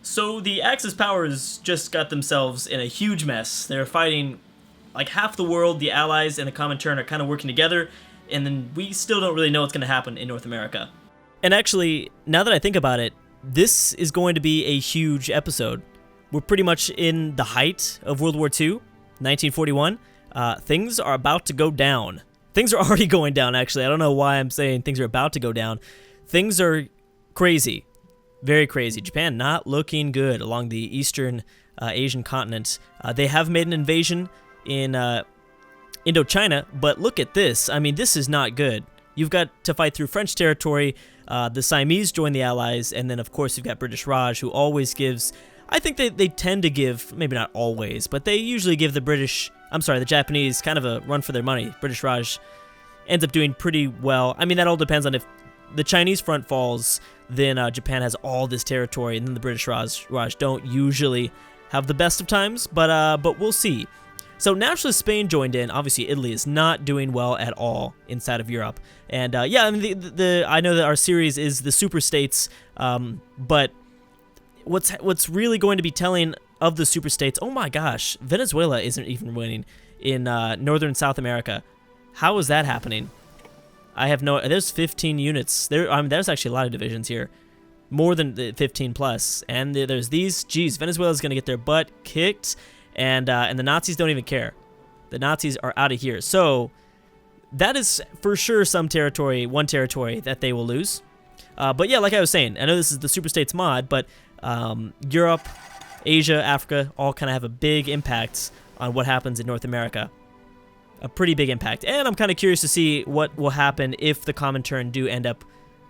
So the Axis powers just got themselves in a huge mess. They're fighting like half the world. The Allies and the Comintern are kind of working together, and then we still don't really know what's going to happen in North America. And actually, now that I think about it, this is going to be a huge episode. We're pretty much in the height of World War II, 1941. Things are about to go down. Things are already going down, actually. I don't know why I'm saying things are about to go down. Things are crazy. Very crazy. Japan not looking good along the eastern Asian continent. They have made an invasion in Indochina, but look at this. I mean, this is not good. You've got to fight through French territory. The Siamese join the Allies, and then, of course, you've got British Raj, who always gives... I think they tend to give, maybe not always, but they usually give the Japanese kind of a run for their money. British Raj ends up doing pretty well. I mean, that all depends on if the Chinese front falls, then Japan has all this territory, and then the British Raj don't usually have the best of times, but we'll see. So naturally, Spain joined in. Obviously, Italy is not doing well at all inside of Europe. And yeah, I mean, I know that our series is the Superstates, but what's really going to be telling of the Superstates? Oh my gosh, Venezuela isn't even winning in northern South America. How is that happening? I have no. There's 15 units. There's actually a lot of divisions here, more than 15 plus. And there's these. Geez, Venezuela's going to get their butt kicked, and the Nazis don't even care. The Nazis are out of here. So that is for sure one territory that they will lose. But yeah, like I was saying, I know this is the Superstates mod, but Europe, Asia, Africa all kind of have a big impact on what happens in North America. A pretty big impact. And I'm kind of curious to see what will happen if the Comintern do end up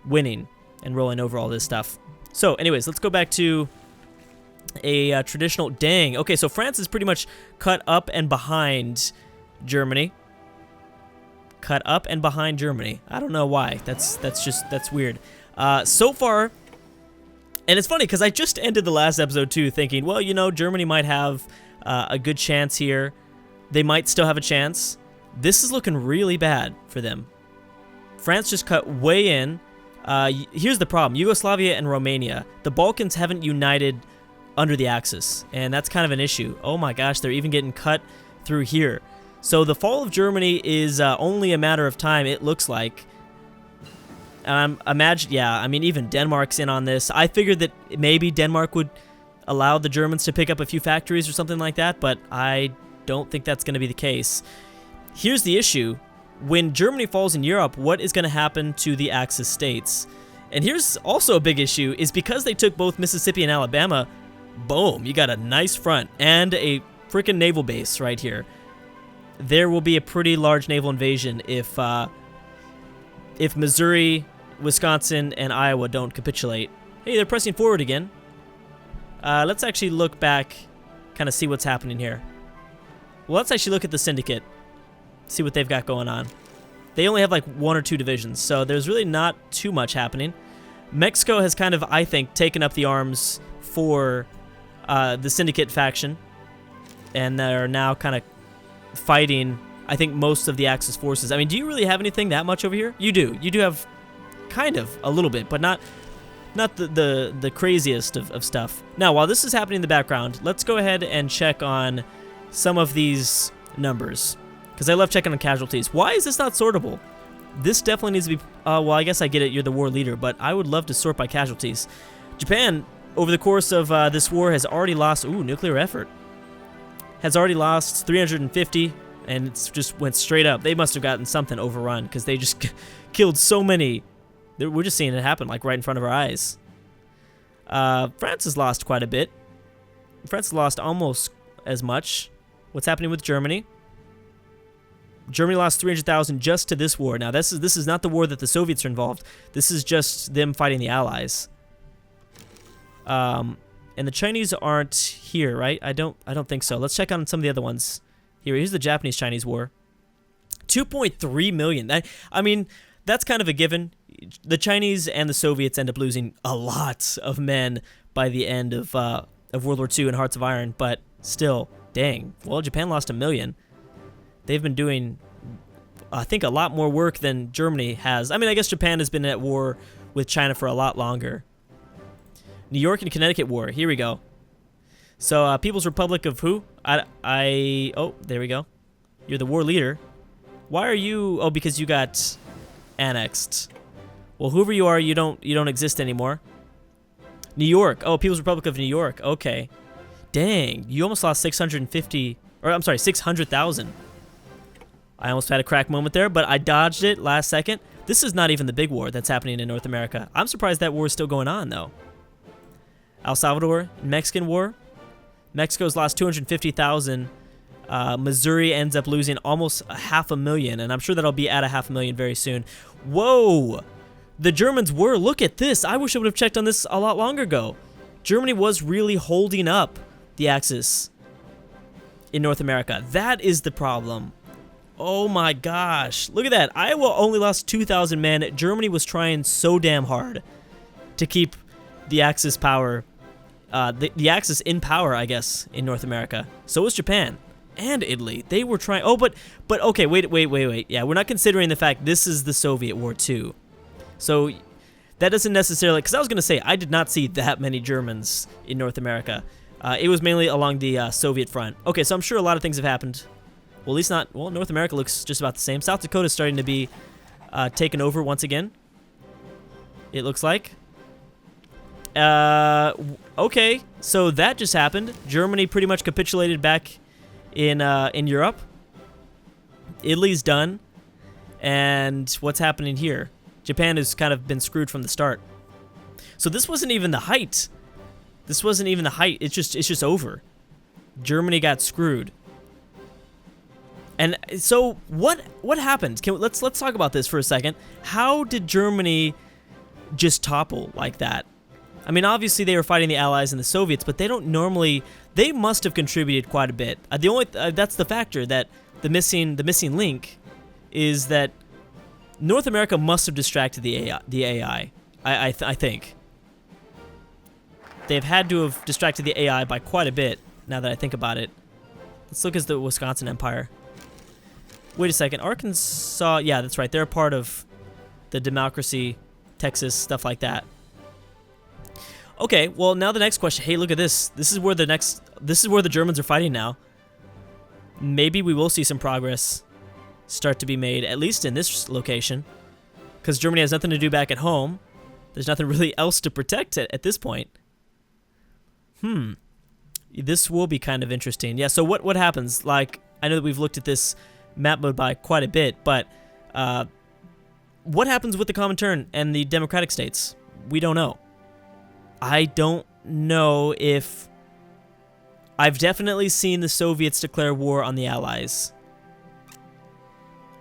winning and rolling over all this stuff. So anyways, let's go back to a traditional... Dang. Okay, so France is pretty much cut up and behind Germany. Cut up and behind Germany. I don't know why. That's weird. So far... And it's funny, because I just ended the last episode, too, thinking, well, you know, Germany might have a good chance here. They might still have a chance. This is looking really bad for them. France just cut way in. Here's the problem. Yugoslavia and Romania. The Balkans haven't united under the Axis, and that's kind of an issue. Oh my gosh, they're even getting cut through here. So the fall of Germany is only a matter of time, it looks like. I mean, even Denmark's in on this. I figured that maybe Denmark would allow the Germans to pick up a few factories or something like that, but I don't think that's going to be the case. Here's the issue. When Germany falls in Europe, what is going to happen to the Axis states? And here's also a big issue, is because they took both Mississippi and Alabama, boom, you got a nice front and a freaking naval base right here. There will be a pretty large naval invasion if Missouri, Wisconsin, and Iowa don't capitulate. Hey, they're pressing forward again. Let's actually look back, kind of see what's happening here. Well, let's actually look at the Syndicate, see what they've got going on. They only have like 1 or 2 divisions, so there's really not too much happening. Mexico has kind of, I think, taken up the arms for the Syndicate faction, and they're now kind of fighting, I think, most of the Axis forces. I mean, do you really have anything that much over here? You do. You do have kind of a little bit, but not the craziest of stuff. Now, while this is happening in the background, let's go ahead and check on some of these numbers, because I love checking on casualties. Why is this not sortable? This definitely needs to be... well, I guess I get it, you're the war leader, but I would love to sort by casualties. Japan, over the course of this war, has already lost... Ooh, nuclear effort. Has already lost 350, and it's just went straight up. They must have gotten something overrun, because they just killed so many. We're just seeing it happen, like, right in front of our eyes. France has lost quite a bit. France has lost almost as much. What's happening with Germany? Germany lost 300,000 just to this war. Now, this is not the war that the Soviets are involved. This is just them fighting the Allies. And the Chinese aren't here, right? I don't think so. Let's check on some of the other ones. Here's the Japanese-Chinese war. 2.3 million. I mean, that's kind of a given. The Chinese and the Soviets end up losing a lot of men by the end of World War II and Hearts of Iron, but still, dang. Well, Japan lost 1 million. They've been doing, I think, a lot more work than Germany has. I mean, I guess Japan has been at war with China for a lot longer. New York and Connecticut War. Here we go. So, People's Republic of who? Oh, there we go. You're the war leader. Why are you... Oh, because you got annexed. Well, whoever you are, you don't exist anymore. New York. Oh, People's Republic of New York. Okay. Dang, you almost lost 650... Or, I'm sorry, 600,000. I almost had a crack moment there, but I dodged it last second. This is not even the big war that's happening in North America. I'm surprised that war is still going on, though. El Salvador, Mexican War. Mexico's lost 250,000. Missouri ends up losing almost 500,000, and I'm sure that'll be at 500,000 very soon. Whoa! The Germans were. Look at this. I wish I would have checked on this a lot longer ago. Germany was really holding up the Axis in North America. That is the problem. Oh my gosh. Look at that. Iowa only lost 2,000 men. Germany was trying so damn hard to keep the Axis power, the Axis in power, I guess, in North America. So was Japan and Italy. They were trying... Oh, but okay, wait. Yeah, we're not considering the fact this is the Soviet War too. So that doesn't necessarily... Because I was going to say, I did not see that many Germans in North America. It was mainly along the Soviet front. Okay, so I'm sure a lot of things have happened. Well, at least not... Well, North America looks just about the same. South Dakota is starting to be taken over once again. It looks like. Okay, so that just happened. Germany pretty much capitulated back in Europe. Italy's done. And what's happening here? Japan has kind of been screwed from the start. So this wasn't even the height. This wasn't even the height. It's just over. Germany got screwed. And so what happened? Let's talk about this for a second. How did Germany just topple like that? I mean, obviously they were fighting the Allies and the Soviets, but they don't normally. They must have contributed quite a bit. That's the factor, that the missing link is that North America must have distracted the AI. I think they've had to have distracted the AI by quite a bit. Now that I think about it, let's look at the Wisconsin Empire. Wait a second, Arkansas. Yeah, that's right. They're a part of the democracy, Texas, stuff like that. Okay, well now the next question. Hey, look at this. This is where the Germans are fighting now. Maybe we will see some progress start to be made, at least in this location, because Germany has nothing to do back at home. There's nothing really else to protect at this point. This will be kind of interesting. Yeah, so what happens? Like, I know that we've looked at this map mode by quite a bit, but what happens with the Comintern and the democratic states? We don't know. I don't know if... I've definitely seen the Soviets declare war on the Allies.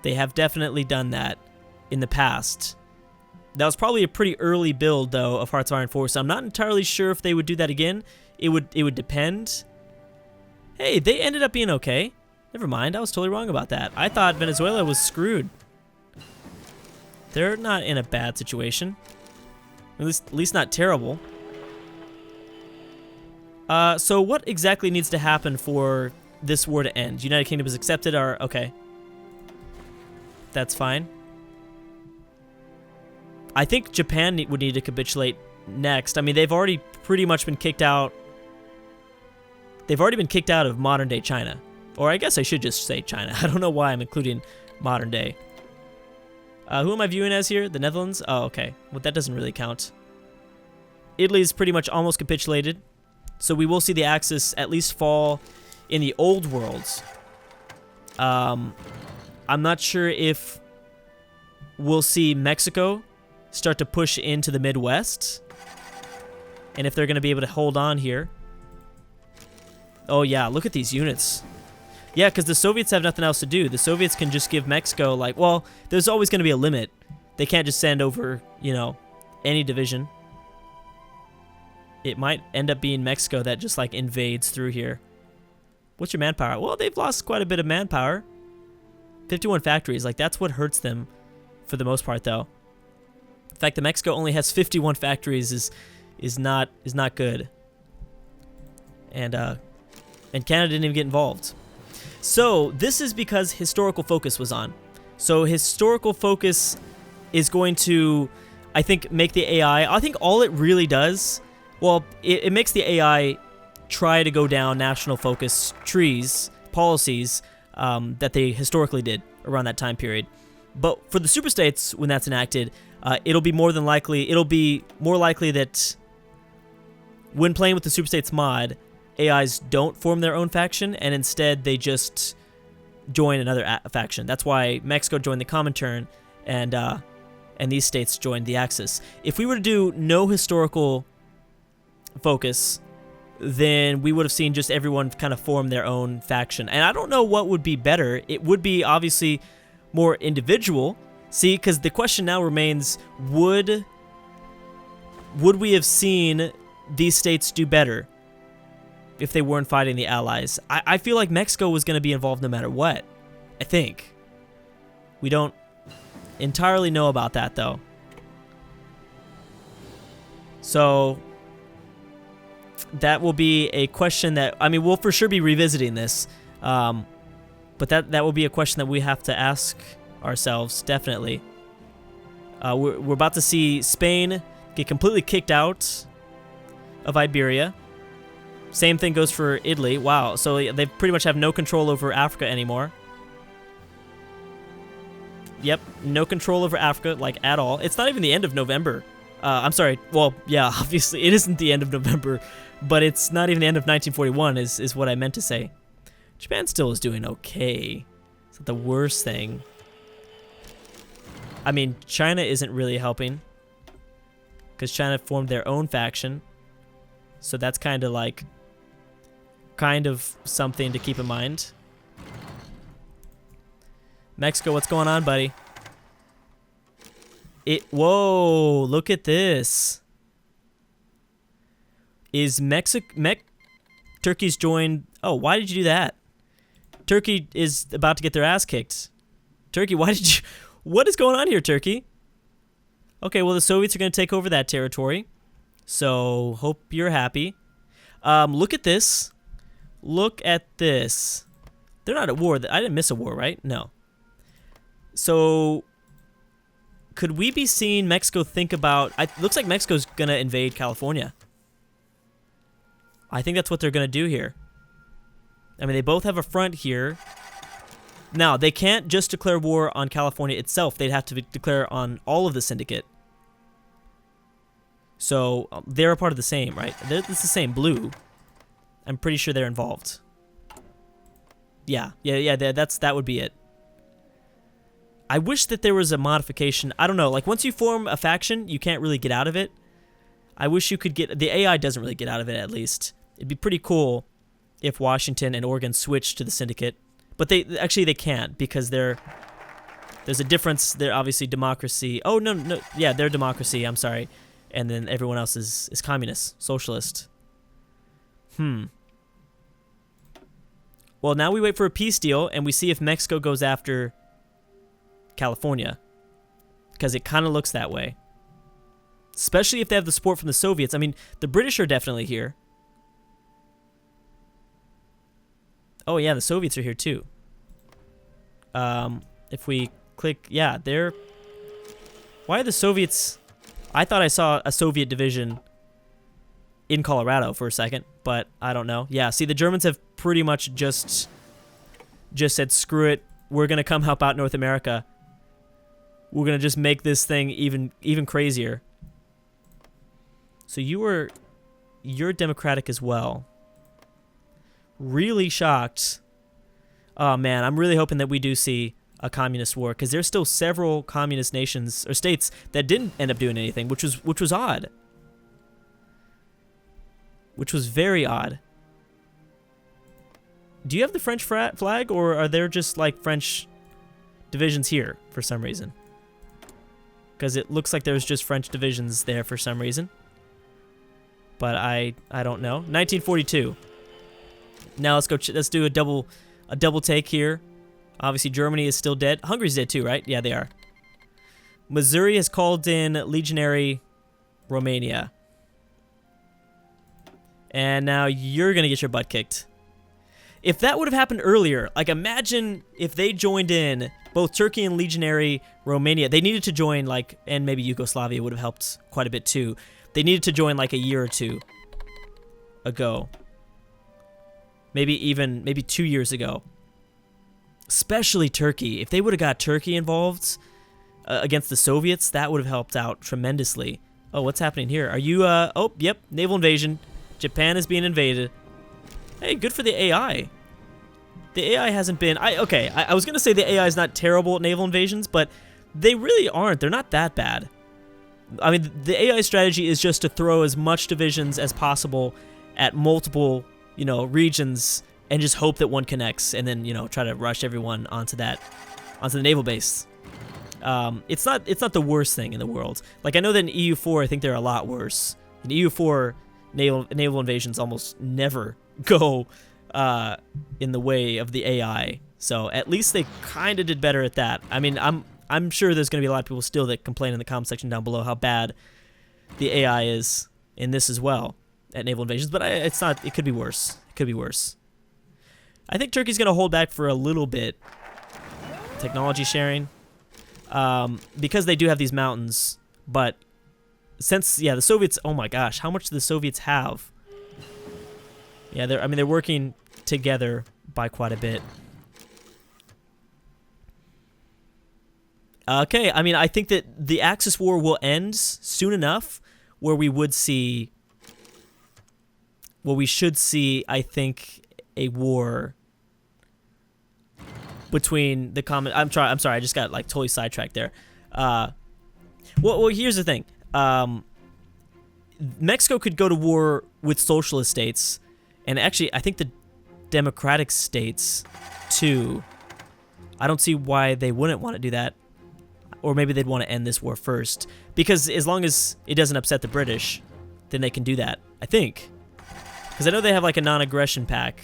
They have definitely done that in the past. That was probably a pretty early build, though, of Hearts of Iron 4, so I'm not entirely sure if they would do that again. It would depend. Hey, they ended up being okay. Never mind, I was totally wrong about that. I thought Venezuela was screwed. They're not in a bad situation. At least not terrible. So what exactly needs to happen for this war to end? United Kingdom has accepted our... Okay. That's fine. I think Japan would need to capitulate next. I mean, they've already pretty much been kicked out. They've already been kicked out of modern-day China. Or I guess I should just say China. I don't know why I'm including modern-day. Who am I viewing as here? The Netherlands? Oh, okay. Well, that doesn't really count. Italy's pretty much almost capitulated. So we will see the Axis at least fall in the old worlds. I'm not sure if we'll see Mexico start to push into the Midwest. And if they're going to be able to hold on here. Oh, yeah. Look at these units. Yeah, because the Soviets have nothing else to do. The Soviets can just give Mexico, like, well, there's always going to be a limit. They can't just send over, you know, any division. It might end up being Mexico that just, like, invades through here. What's your manpower? Well, they've lost quite a bit of manpower. 51 factories. Like, that's what hurts them for the most part, though. The fact that Mexico only has 51 factories is not good. And Canada didn't even get involved. So, this is because historical focus was on. So, historical focus is going to, I think, make the AI... I think all it really does Well, it makes the AI try to go down national focus policies that they historically did around that time period. But for the superstates, when that's enacted, it'll be more likely that when playing with the superstates mod, AIs don't form their own faction, and instead they just join another faction. That's why Mexico joined the Comintern, and these states joined the Axis. If we were to do no historical focus, then we would have seen just everyone kind of form their own faction. And I don't know what would be better. It would be obviously more individual. See, because the question now remains, would we have seen these states do better if they weren't fighting the Allies? I feel like Mexico was going to be involved no matter what. I think. We don't entirely know about that, though. So that will be a question that, I mean, we'll for sure be revisiting this. But that will be a question that we have to ask ourselves, definitely. We're about to see Spain get completely kicked out of Iberia. Same thing goes for Italy. Wow, so they pretty much have no control over Africa anymore. Yep, no control over Africa, like, at all. It's not even the end of November. I'm sorry, well, yeah, obviously, it isn't the end of November, but it's not even the end of 1941 is what I meant to say. Japan still is doing okay. It's not the worst thing. I mean, China isn't really helping, because China formed their own faction. So that's kind of something to keep in mind. Mexico, what's going on, buddy? Whoa, look at this. Is Turkey's joined? Oh, why did you do that? Turkey is about to get their ass kicked. Turkey, what is going on here, Turkey? Okay, well, the Soviets are going to take over that territory. So, hope you're happy. Look at this. Look at this. They're not at war. I didn't miss a war, right? No. So, could we be seeing Mexico think about... It looks like Mexico's going to invade California. I think that's what they're going to do here. I mean, they both have a front here. Now, they can't just declare war on California itself. They'd have to declare on all of the syndicate. So, they're a part of the same, right? It's the same blue. I'm pretty sure they're involved. Yeah, that would be it. I wish that there was a modification. I don't know, like, once you form a faction, you can't really get out of it. I wish you could get... The AI doesn't really get out of it, at least. It'd be pretty cool if Washington and Oregon switched to the syndicate. But they can't, because there's a difference. They're obviously democracy. Oh, no. Yeah, they're democracy. I'm sorry. And then everyone else is communist, socialist. Well, now we wait for a peace deal, and we see if Mexico goes after California. Because it kind of looks that way. Especially if they have the support from the Soviets. I mean, the British are definitely here. Oh, yeah, the Soviets are here, too. If we click... Yeah, they're... Why are the Soviets... I thought I saw a Soviet division in Colorado for a second, but I don't know. Yeah, see, the Germans have pretty much just said, screw it, we're going to come help out North America. We're going to just make this thing even crazier. So you're democratic as well. Really shocked. Oh, man, I'm really hoping that we do see a communist war, because there's still several communist nations or states that didn't end up doing anything, which was odd. Which was very odd. Do you have the French flag, or are there just like French divisions here for some reason? Because it looks like there's just French divisions there for some reason. But I don't know. 1942. Now let's go. Let's do a double take here. Obviously, Germany is still dead. Hungary's dead too, right? Yeah, they are. Missouri has called in legionary Romania. And now you're going to get your butt kicked. If that would have happened earlier, like imagine if they joined in, both Turkey and legionary Romania. They needed to join, like, and maybe Yugoslavia would have helped quite a bit too. They needed to join like a year or two ago. Maybe 2 years ago. Especially Turkey. If they would have got Turkey involved against the Soviets, that would have helped out tremendously. Oh, what's happening here? Are you, oh, yep, naval invasion. Japan is being invaded. Hey, good for the AI. The AI hasn't been, I was going to say the AI is not terrible at naval invasions, but they really aren't. They're not that bad. I mean, the AI strategy is just to throw as much divisions as possible at multiple, you know, regions and just hope that one connects, and then, you know, try to rush everyone onto the naval base. It's not the worst thing in the world. Like, I know that in EU4, I think they're a lot worse. In EU4, naval invasions almost never go in the way of the AI. So at least they kind of did better at that. I mean, I'm sure there's going to be a lot of people still that complain in the comment section down below how bad the AI is in this as well at naval invasions, but it's not. It could be worse. It could be worse. I think Turkey's going to hold back for a little bit. Technology sharing. Because they do have these mountains, but since, yeah, the Soviets, oh my gosh, how much do the Soviets have? Yeah, they're working together by quite a bit. Okay, I mean, I think that the Axis War will end soon enough where we should see, I think, a war between the I'm sorry, I just got like totally sidetracked there. Well, here's the thing. Mexico could go to war with socialist states, and actually, I think the democratic states too. I don't see why they wouldn't want to do that, or maybe they'd want to end this war first, because as long as it doesn't upset the British, then they can do that. I think, because I know they have like a non-aggression pact,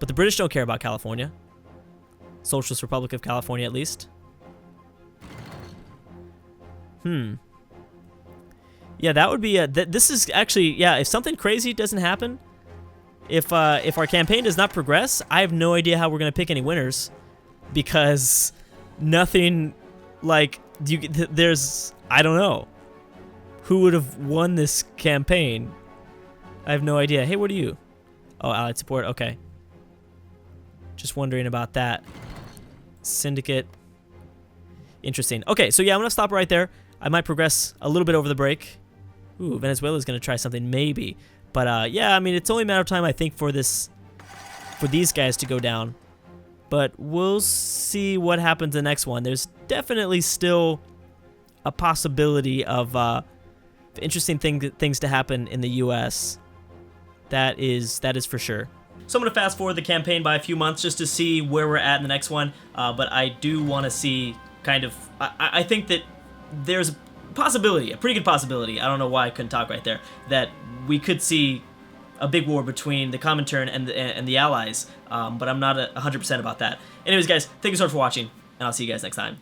but the British don't care about California. Socialist Republic of California, at least. Yeah, that would be this is actually, yeah, if something crazy doesn't happen, if our campaign does not progress, I have no idea how we're going to pick any winners, because nothing, like, there's, I don't know who would have won this campaign. I have no idea. Hey, what are you? Oh, Allied support. Okay. Just wondering about that. Syndicate. Interesting. Okay, so yeah, I'm going to stop right there. I might progress a little bit over the break. Ooh, Venezuela's going to try something, maybe. But yeah, I mean, it's only a matter of time, I think, for these guys to go down. But we'll see what happens in the next one. There's definitely still a possibility of interesting things to happen in the U.S. That is for sure. So I'm going to fast forward the campaign by a few months just to see where we're at in the next one. But I do want to see kind of... I think that there's a possibility, a pretty good possibility, I don't know why I couldn't talk right there, that we could see a big war between the Comintern and the Allies. But I'm not 100% about that. Anyways, guys, thank you so much for watching, and I'll see you guys next time.